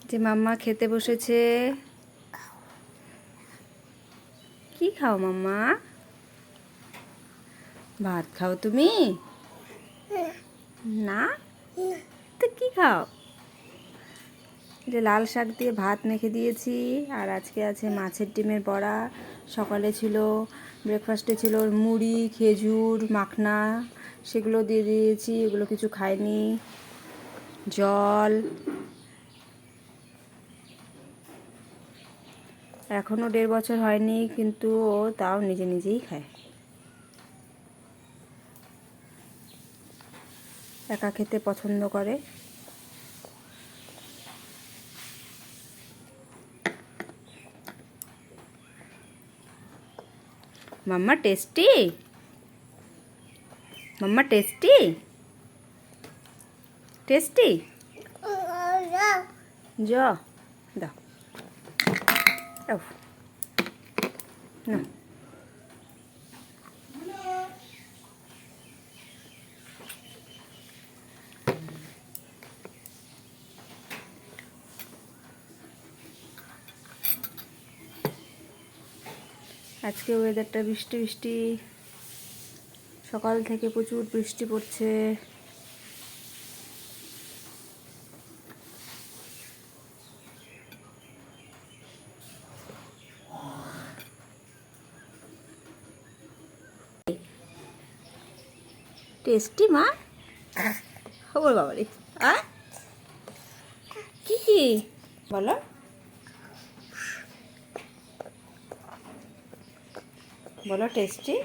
যে মাম্মা খেতে বসেছে। কি খাও মাম্মা? ভাত খাও তুমি? না তো কি খাও? যে লাল শাক দিয়ে ভাত মেখে দিয়েছি, আর আজকে আছে মাছের ডিমের বড়া। সকালে ছিল ব্রেকফাস্টে ছিল মুড়ি, খেজুর, মাখনা, সেগুলো দিয়ে দিয়েছি। এগুলো কিছু খায়নি। জল। এখনও 1.5 বছর হয়নি, কিন্তু ও তাও নিজে নিজেই খায়। একা খেতে পছন্দ করে। মাম্মা টেস্টি? মাম্মা টেস্টি? টেস্টি? জ দাও। না আজকে ওয়েদারটা বৃষ্টি বৃষ্টি, সকাল থেকে প্রচুর বৃষ্টি পড়ছে। টেস্টি মা? খবর বাবারে। কি কি বলো? বলো টেস্টি।